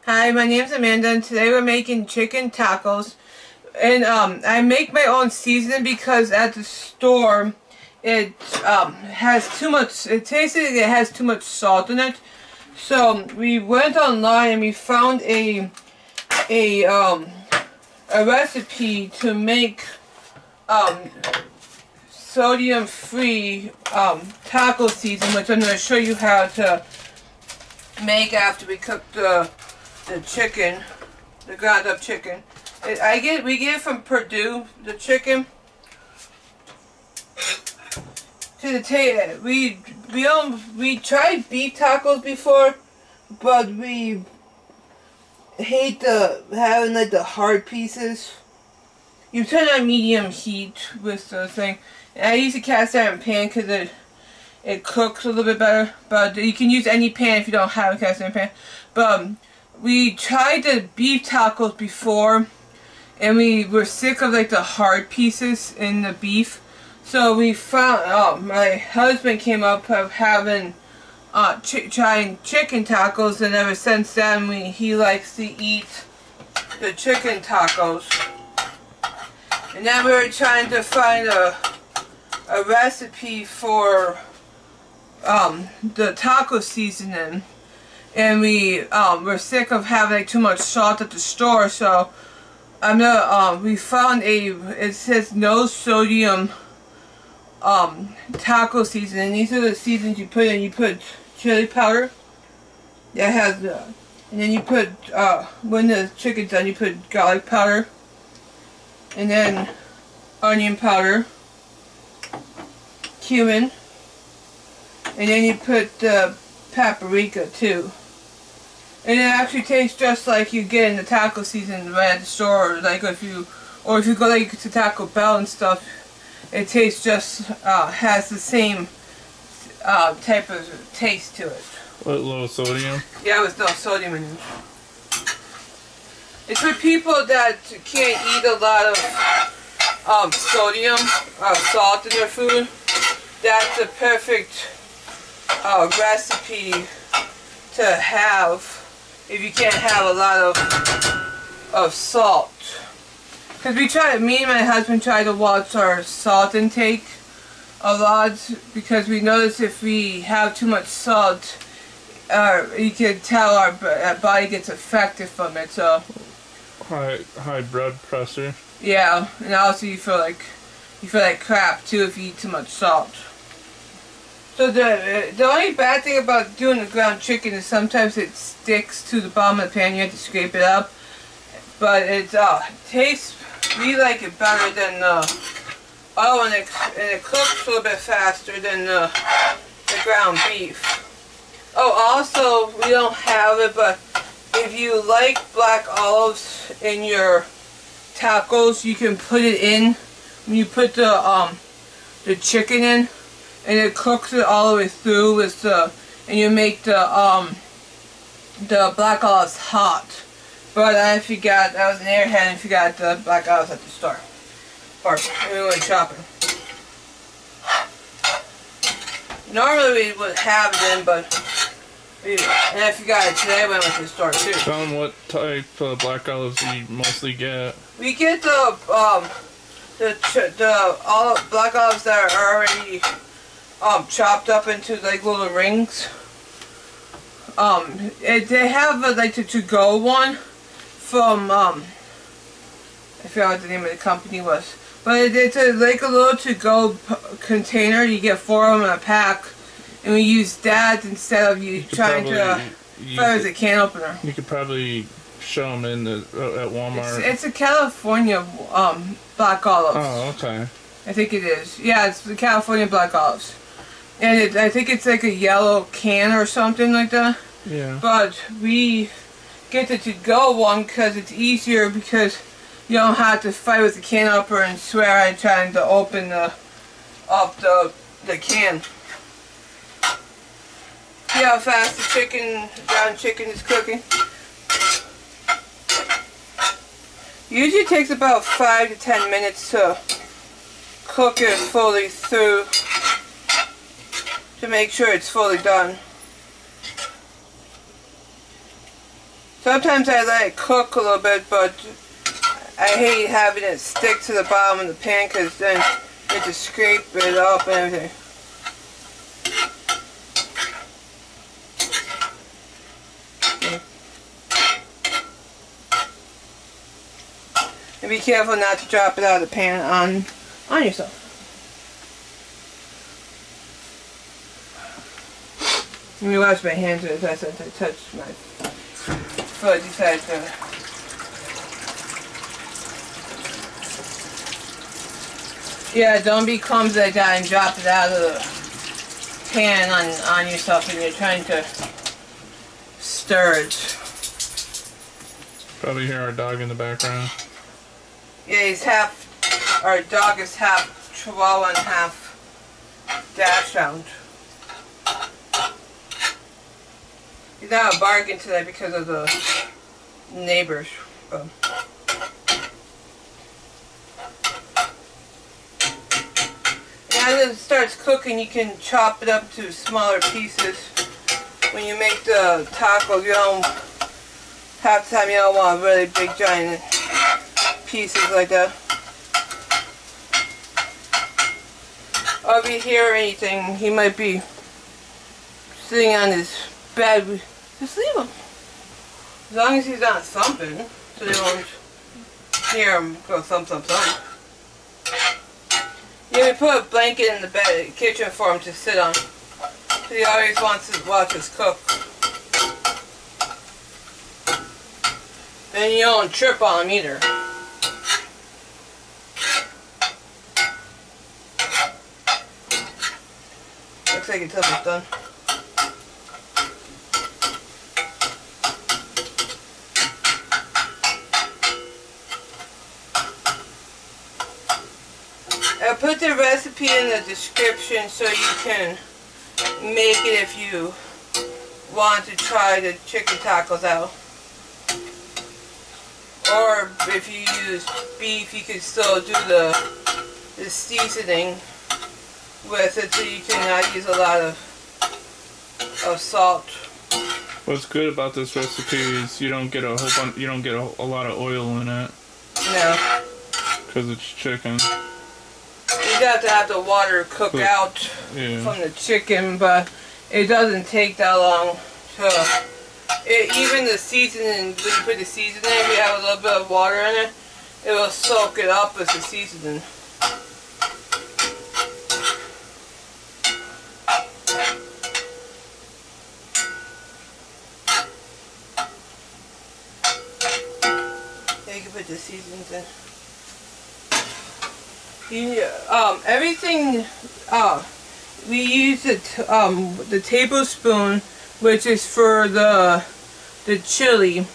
Hi, my name's Amanda, and today we're making chicken tacos. And I make my own seasoning because at the store it has too much. It tastes like it has too much salt in it. So we went online and we found a recipe to make sodium-free taco seasoning, which I'm going to show you how to make after we cook the chicken, the ground up chicken. We get it from Purdue, the chicken. We tried beef tacos before, but we hate having like the hard pieces. You turn on medium heat with the thing. And I use a cast iron pan because it cooks a little bit better. But you can use any pan if you don't have a cast iron pan. But we tried the beef tacos before, and we were sick of like the hard pieces in the beef. So we found, my husband came up of having, trying chicken tacos, and ever since then he likes to eat the chicken tacos. And then we were trying to find a recipe for the taco seasoning. And we were sick of having like too much salt at the store, so we found it says no sodium taco seasoning. These are the seasonings you put in. You put chili powder. That has and then you put when the chicken's done, you put garlic powder, and then onion powder, cumin, and then you put paprika too. And it actually tastes just like you get in the taco season right at the store, or like if you go like to Taco Bell and stuff, it tastes just has the same type of taste to it. What, low sodium? Yeah, with no sodium in it. It's for people that can't eat a lot of sodium, salt in their food. That's a perfect recipe to have if you can't have a lot of salt. Because me and my husband try to watch our salt intake a lot, because we notice if we have too much salt, you can tell our body gets affected from it. So high blood pressure. Yeah, and also you feel like crap too if you eat too much salt. So the only bad thing about doing the ground chicken is sometimes it sticks to the bottom of the pan. You have to scrape it up, but it tastes. We like it better than and it cooks a little bit faster than the ground beef. Oh, also we don't have it, but if you like black olives in your tacos, you can put it in when you put the chicken in. And it cooks it all the way through with and you make the black olives hot. But I forgot, I was an airhead and forgot the black olives at the store. Or we went shopping. Normally we would have it in, but and I forgot it today. I went to the store too. Tell them what type of black olives you mostly get. We get the black olives that are already chopped up into like little rings. They have like the to-go one from I forgot what the name of the company was, but it's like a little to-go container. You get 4 of them in a pack, and we use that instead of trying to fire as a can opener. You could probably show them in at Walmart. It's a California black olives. Oh, okay. I think it is. Yeah, it's the California black olives. And I think it's like a yellow can or something like that. Yeah. But we get the to-go one because it's easier, because you don't have to fight with the can opener and swear at trying to open up the can. See how fast the ground chicken is cooking? Usually it takes about 5 to 10 minutes to cook it fully through, to make sure it's fully done. Sometimes I let it cook a little bit, but I hate having it stick to the bottom of the pan because then you have to scrape it up and everything. And be careful not to drop it out of the pan on yourself. Let me wash my hands with this since I touched my foot. Decided to. Yeah, don't be clumsy like that and drop it out of the pan on yourself when you're trying to stir it. Probably hear our dog in the background. Yeah, our dog is half Chihuahua and half Dachshund. He's not a bargain today because of the neighbors. And as it starts cooking, you can chop it up to smaller pieces. When you make the tacos, half the time you don't want really big giant pieces like that. Or if you hear anything, he might be sitting on his bed. Just leave him. As long as he's not thumping, so they won't hear him go thump, thump, thump. Yeah, we put a blanket in the bed, kitchen for him to sit on. So he always wants to watch us cook. And you don't trip on him either. Looks like it's almost done. I'll put the recipe in the description so you can make it if you want to try the chicken tacos out. Or if you use beef, you can still do the seasoning with it so you can not use a lot of salt. What's good about this recipe is you don't get a lot of oil in it. No. Because it's chicken. You have the water cook out from the chicken, but it doesn't take that long to. Even the seasoning, when you put the seasoning, if you have a little bit of water in it, it will soak it up as the seasoning. Yeah, you can put the seasonings in. Everything, we use the tablespoon, which is for the chili,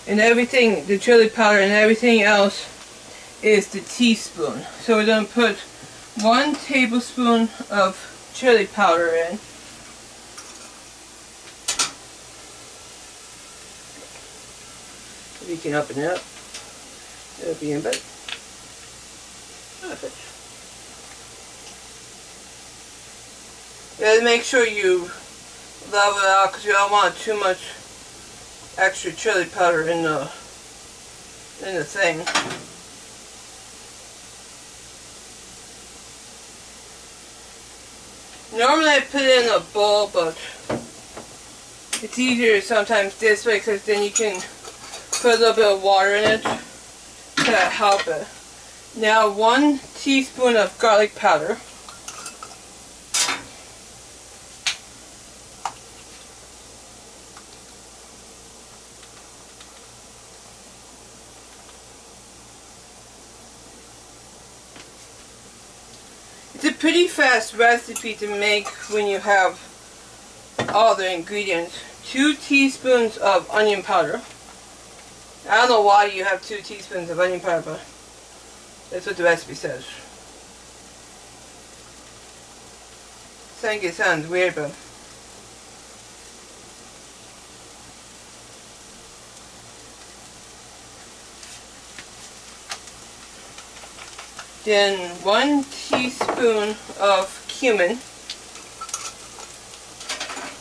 and everything, the chili powder and everything else is the teaspoon. So we're going to put 1 tablespoon of chili powder in. We can open it up. It'll be in bed. Perfect. You gotta make sure you level it out because you don't want too much extra chili powder in the thing. Normally I put it in a bowl, but it's easier sometimes this way because then you can put a little bit of water in it to help it. Now 1 teaspoon of garlic powder. It's a pretty fast recipe to make when you have all the ingredients. 2 teaspoons of onion powder. I don't know why you have 2 teaspoons of onion powder, but that's what the recipe says. I think it sounds weird, but then 1 teaspoon of cumin.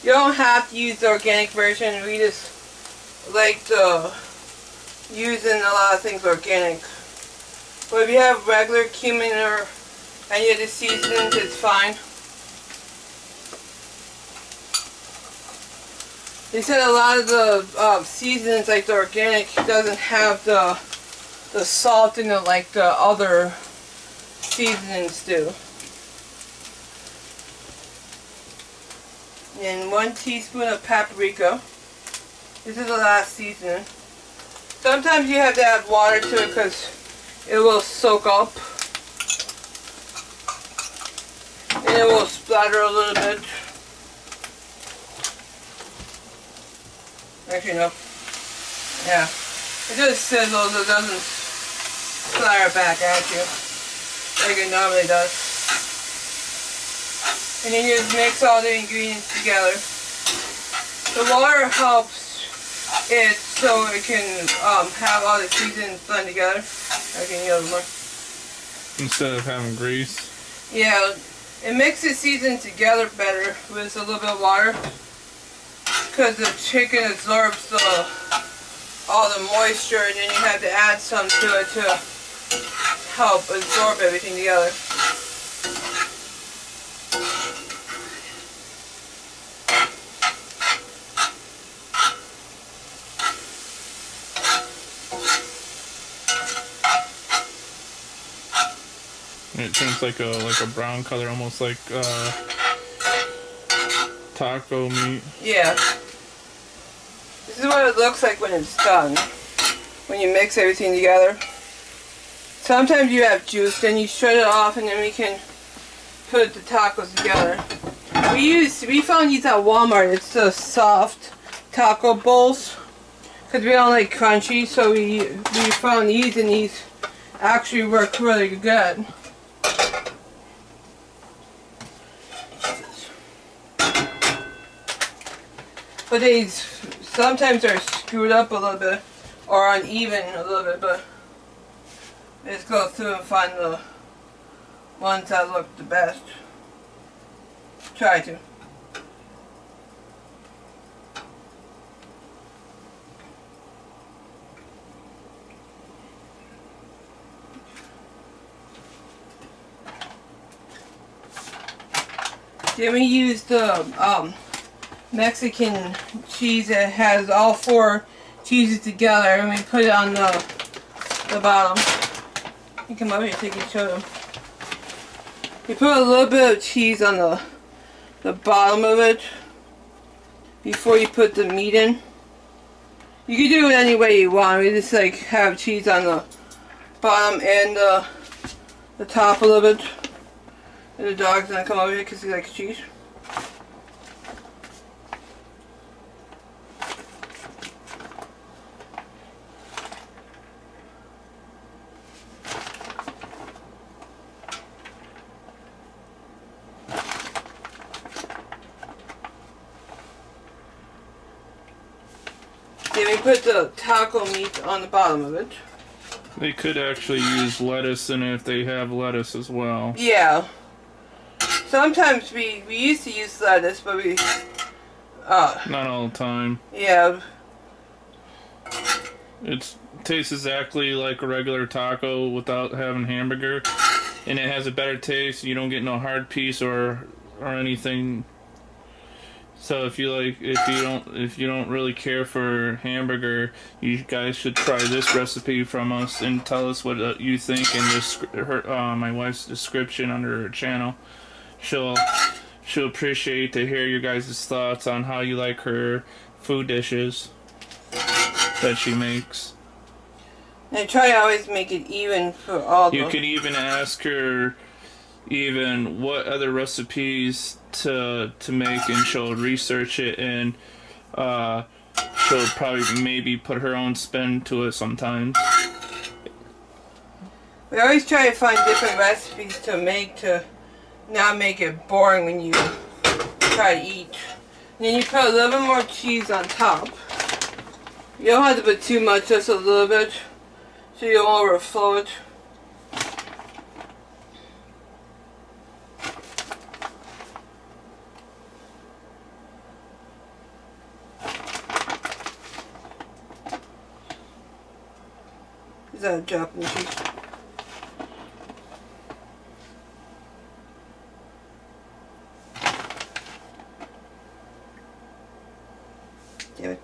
You don't have to use the organic version. We just like to use in a lot of things organic. But if you have regular cumin or any of the seasonings, it's fine. They said a lot of the seasonings, like the organic, doesn't have the salt in it like the other seasonings do. And 1 teaspoon of paprika. This is the last seasoning. Sometimes you have to add water to it because it will soak up. And it will splatter a little bit. Actually, no. Yeah. It just sizzles, it doesn't splatter back at you like it normally does. And then you just mix all the ingredients together. The water helps it so it can have all the seasonings blend together. I can use more. Instead of having grease. Yeah, it makes the seasoning together better with a little bit of water. Because the chicken absorbs all the moisture, and then you have to add some to it to help absorb everything together. It turns like a brown color, almost like taco meat. Yeah. This is what it looks like when it's done. When you mix everything together. Sometimes you have juice, then you shred it off, and then we can put the tacos together. We found these at Walmart. It's the soft taco bowls. Because we don't like crunchy, so we found these, and these actually work really good. But these sometimes are screwed up a little bit or uneven a little bit, but let's go through and find the ones that look the best. Try to. Then we use the Mexican cheese that has all 4 cheeses together, and we put it on the bottom. You come over here, take and show them. You put a little bit of cheese on the bottom of it before you put the meat in. You can do it any way you want. We just like have cheese on the bottom and the top a little bit. And the dog's gonna come over here because he likes cheese. Then we put the taco meat on the bottom of it. They could actually use lettuce in it if they have lettuce as well. Yeah. Sometimes we used to use lettuce, but we... not all the time. Yeah. It tastes exactly like a regular taco without having hamburger. And it has a better taste. You don't get no hard piece or anything. So if you don't really care for hamburger, you guys should try this recipe from us and tell us what you think in my wife's description under her channel. She'll appreciate to hear your guys' thoughts on how you like her food dishes that she makes. And try to always make it even for all of them. You can even ask her what other recipes to make, and she'll research it, and she'll probably maybe put her own spin to it sometimes. We always try to find different recipes to make to not make it boring when you try to eat. And then you put a little bit more cheese on top. You don't have to put too much, just a little bit, so you don't overflow it. Is that a Japanese cheese? Damn it.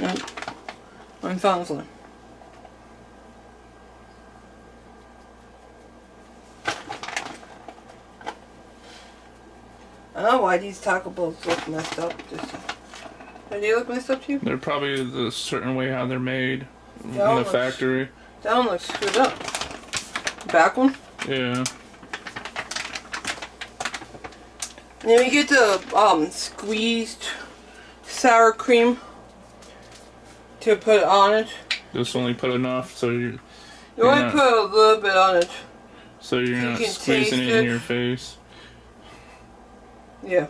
No. I'm found this one. I don't know why these taco bowls look messed up. Do they look messed up to you? They're probably the certain way how they're made in That one the factory. That one looks screwed up. Back one? Yeah. And then we get the squeezed sour cream to put on it. Just only put enough so you only put a little bit on it. So you're not can squeezing taste it in it. your face. Yeah.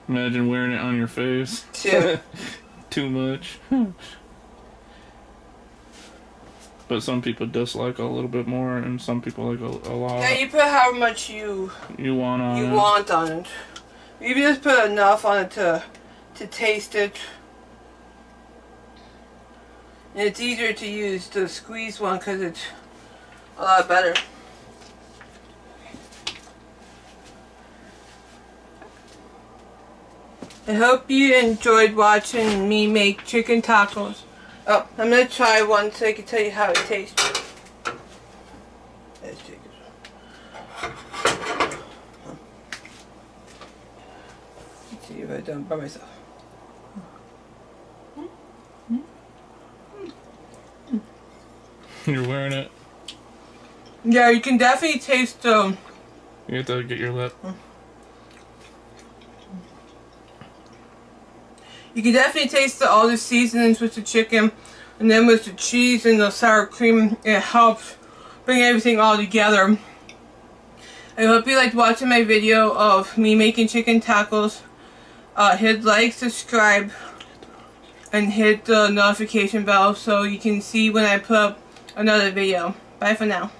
Imagine wearing it on your face. Yeah. Too much. But some people dislike a little bit more, and some people like a lot. Yeah, you put how much you want on it. want on it. You just put enough on it to taste it. And it's easier to use the squeezed one because it's a lot better. I hope you enjoyed watching me make chicken tacos. Oh, I'm going to try one so I can tell you how it tastes. Let's take it. Let's see if I've done it by myself. You're wearing it. Yeah, you can definitely taste You have to get your lip. You can definitely taste all the seasonings with the chicken, and then with the cheese and the sour cream, it helps bring everything all together. I hope you liked watching my video of me making chicken tacos. Hit like, subscribe, and hit the notification bell so you can see when I put up another video. Bye for now.